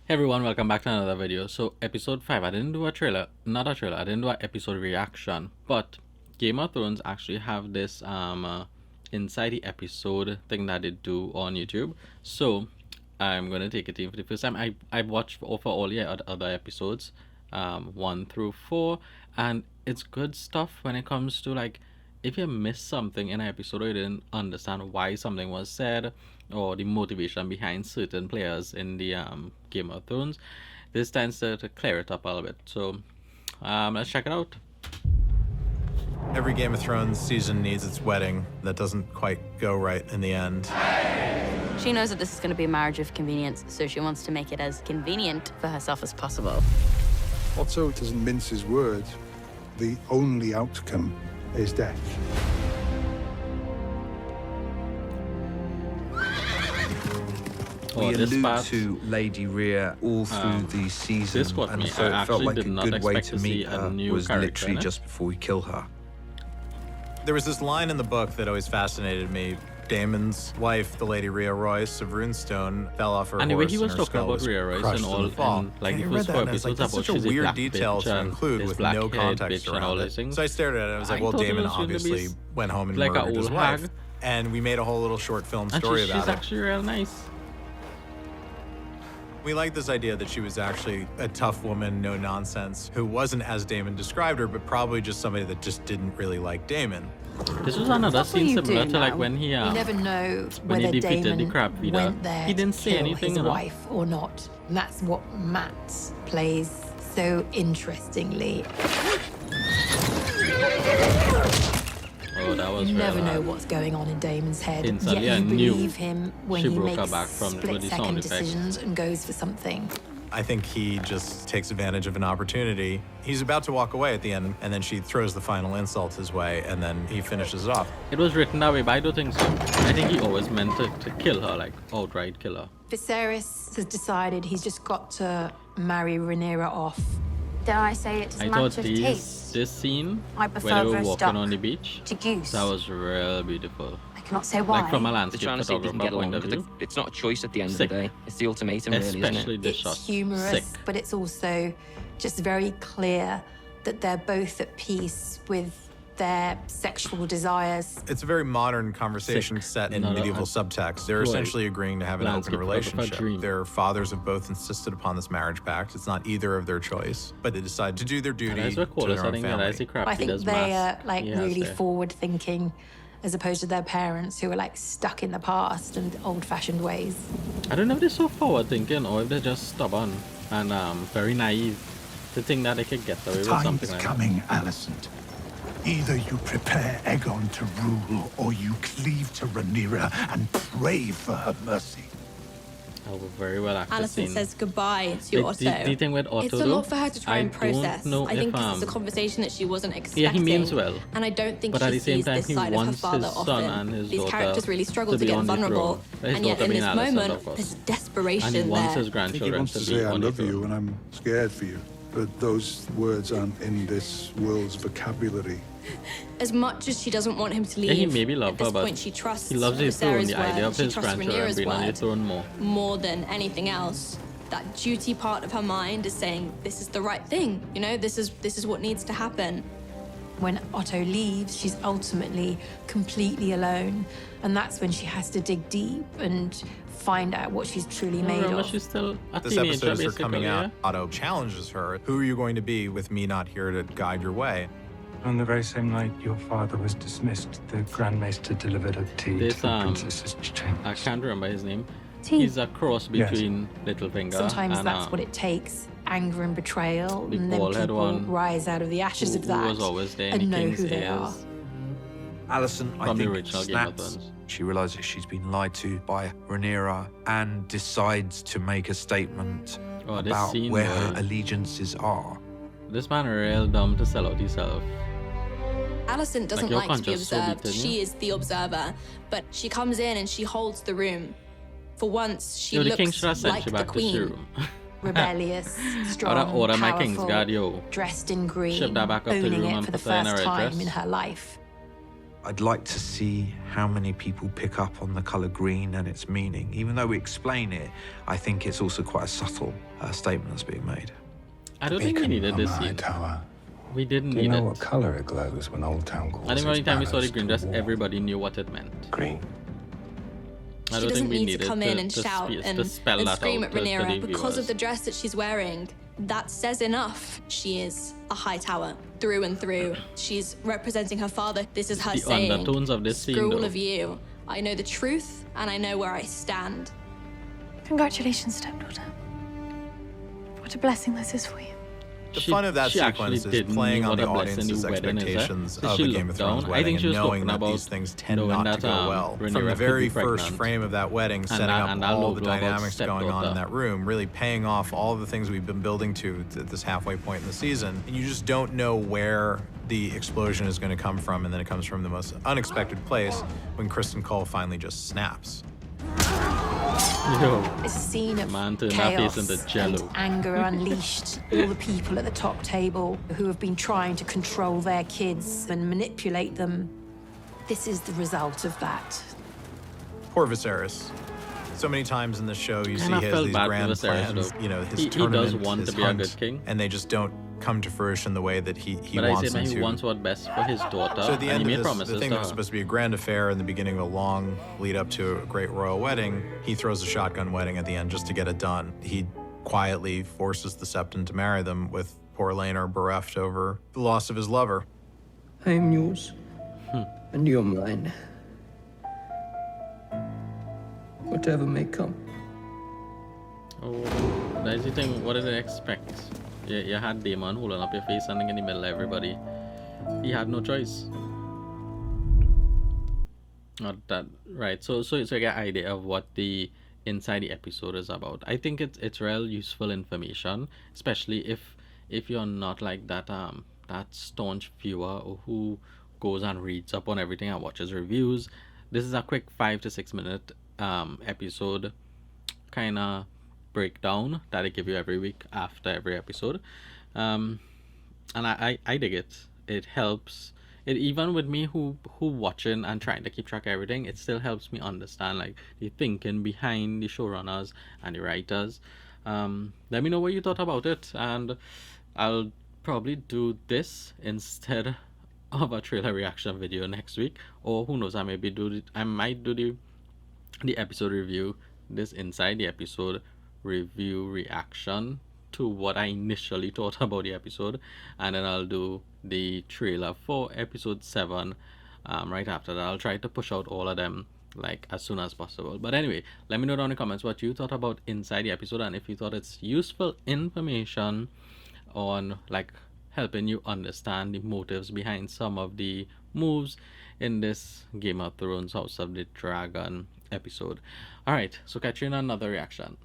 Hey everyone, welcome back to another video. So episode 5, I didn't do a trailer, not a trailer, I didn't do an episode reaction, but Game of Thrones actually have this inside the episode thing that they do on YouTube. So I'm gonna take it in for the first time. I've watched over all the other episodes, 1 through 4, and it's good stuff when it comes to, like, if you miss something in an episode or you didn't understand why something was said or the motivation behind certain players in the Game of Thrones, this tends to clear it up a little bit. So let's check it out. Every Game of Thrones season needs its wedding that doesn't quite go right in the end. She knows that this is going to be a marriage of convenience, so she wants to make it as convenient for herself as possible. Otto doesn't mince his words. The only outcome is death. Oh, We this allude part, to Lady Rhea all through the season, this got and me. so I it felt actually like a did not good way expect to to see meet a her new was character literally in it. just before we kill her. There was this line in the book that always fascinated me. Daemon's wife, the Lady Rhea Royce of Runestone, fell off her and the way horse he was and her talking skull about was Rhea Royce crushed and in all, the fall. and like And the I read first that 4 and I was like, episodes that's about such a she's a weird black detail bitch to and include this with black no haired context bitch and all around these it. things. So I stared at it and I was like, I well, thought it Daemon was gonna be obviously went home and like a murdered his old wife. hag. And we made a whole little short film And story she's about it. actually real nice. We like this idea that she was actually a tough woman, no nonsense, who wasn't as Daemon described her, but probably just somebody that just didn't really like Daemon. This was another That's what scene you similar do to like now. when he You never know when he whether defeated the Damon crab feeder. went there He didn't to say kill anything, his you know. wife or not. And that's what Matt plays so interestingly. Oh, that was You real never know hard. what's going on in Damon's head. Instantly, yet I you knew believe him when she he broke her makes back from with the sound split-second effects. decisions and goes for something. I think he just takes advantage of an opportunity. He's about to walk away at the end, and then she throws the final insult his way, and then he finishes it off. It was written that way, but I don't think so. I think he always meant to kill her, like outright kill her. Viserys has decided he's just got to marry Rhaenyra off. Dare I say it is I a thought matter of taste? this scene I where prefer they were roast walking duck on the beach, to goose. that was real beautiful. I cannot say why. Like from a They're landscape trying to see if they can get photographer along, point of because view. it's not a choice at the end Sick. of the day. It's the ultimatum, really, isn't Especially it? this It's shot. humorous, Sick. but it's also just very clear that they're both at peace with their sexual desires. It's a very modern conversation Sick. set in No, no, medieval I- subtext. They're Boy, essentially agreeing to have an open landscape photographer relationship. dream. Their fathers have both insisted upon this marriage pact. It's not either of their choice, but they decide to do their And duty that's to what cool is, their I own think that is the family. crap I think does they mass. are like He has really there. forward thinking as opposed to their parents who are like stuck in the past and old fashioned ways. I don't know if they're so forward thinking or if they're just stubborn and very naive to think that they could get away with Time something is like coming, Alicent. Either you prepare Aegon to rule, or you cleave to Rhaenyra and pray for her mercy. that. Oh, very well acted Alison scene. says goodbye to Otto. The thing with Otto, It's a though, lot for her to try I and process. don't know I think if, this is a conversation that she wasn't expecting. yeah, he means well. And I don't think But she at the same sees time, this he side of her wants father his son often. and his These daughter characters really struggle to to be get on the vulnerable. throne. His And yet daughter in being this Alicent, moment, of course. there's And desperation he wants there. his I think he grandchildren wants to to be say, I on the love you, throne. and I'm scared for you. But those words aren't in this world's vocabulary. As much as she doesn't want him to leave, Yeah, he maybe at loves this her, but point she trusts he loves his throne, Viserys' the word, idea of she his trusts grandchildren Rhaenyra's being on the word throne more. more than anything else. That duty part of her mind is saying, this is the right thing, you know, this is what needs to happen. When Otto leaves, she's ultimately completely alone. And that's when she has to dig deep and find out what she's truly made Remember, of. she's still a This teenager, episode is her basically, coming out. yeah? Otto challenges her, who are you going to be with me not here to guide your way? On the very same night your father was dismissed, the Grand Maester delivered a tea This, to the princess's chamber. I can't remember his name. Tea. He's a cross Yes. between Littlefinger Sometimes and that's what it takes. Anger and betrayal. the And then bald-head people one rise out of the ashes who of that was always there in and the know King's who they are. ears. Alicent, I From the think, original Game of snaps. Thrones. She realizes she's been lied to by Rhaenyra and decides to make a statement Oh, this about scene, where boy. her allegiances are. This man real dumb to sell out himself. Alison doesn't your like to be conscience so observed. beaten, She yeah? is the observer, but she comes in and she holds the room. For once, she Yo, the king looks should have sent like you the back to queen. Shroom. Rebellious, strong, order my powerful, Kingsguard, yo. dressed in green, Ship that back up to the owning room it and for the put her in first a red time dress. in her life. I'd like to see how many people pick up on the colour green and its meaning. Even though we explain it, I think it's also quite a subtle statement that's being made. I don't think we needed this scene. Tower. We didn't Do need you know it. what color it glows when Old Town calls I think its every time we saw the banners green to dress, war? everybody knew what it meant. Green. I She don't doesn't think we need needed to come in and shout to spell and that scream out at to Rhaenyra the because of viewers. the dress that she's wearing. That says enough. She is a high tower through and through. She's representing her father. This is her The saying, undertones of this scene, screw all though. of you. I know the truth and I know where I stand. Congratulations, stepdaughter. What a blessing this is for you. The fun of that she actually sequence is didn't playing know on the what a blessing audience's new wedding is, expectations so of she a Game of looked Thrones down. I wedding think she and was knowing talking that about these things tend knowing not that, to go well. Rhaenyra From the could be very first pregnant. frame of that wedding, setting up and I'll all the know about dynamics going on in stepdaughter. that room, really paying off all the things we've been building to at this halfway point in the season. And you just don't know where the explosion is going to come from, and then it comes from the most unexpected place when Kristen Cole finally just snaps. Yo, It's a scene of man turned that chaos face into jello. and anger unleashed. All the people at the top table who have been trying to control their kids and manipulate them. This is the result of that. Poor Viserys. So many times in the show, you see Kinda his felt these bad for grand Viserys, plans, though. you know, his He does tournament, want his to be a hunt, good king. and they just don't come to fruition the way that he but I wants said them that he to. wants what's best for his daughter, So at the and end he of made this, promises the thing to that was her. supposed to be a grand affair in the beginning of a long lead up to a great royal wedding, he throws a shotgun wedding at the end just to get it done. He quietly forces the Septon to marry them, with poor Laenor bereft over the loss of his lover. I am yours, and you're mine. Whatever may come. Oh, that's the thing. What did I expect? You had Daemon holding up your face, standing in the middle of everybody. He had no choice. Not that right. So you get an idea of what the inside the episode is about. I think it's real useful information, especially if you're not like that staunch viewer who goes and reads up on everything and watches reviews. This is a quick 5 to 6 minute episode kind of breakdown that I give you every week after every episode, and I dig it. It helps. It even with me who watching and trying to keep track of everything, it still helps me understand like the thinking behind the showrunners and the writers. Let me know what you thought about it, and I'll probably do this instead of a trailer reaction video next week, or who knows, I might do the episode review, this inside the episode review reaction to what I initially thought about the episode, and then I'll do the trailer for episode 7 right after that. I'll try to push out all of them like as soon as possible. But anyway, let me know down in the comments what you thought about inside the episode, and if you thought it's useful information on like helping you understand the motives behind some of the moves in this Game of Thrones House of the Dragon episode. Alright, so catch you in another reaction.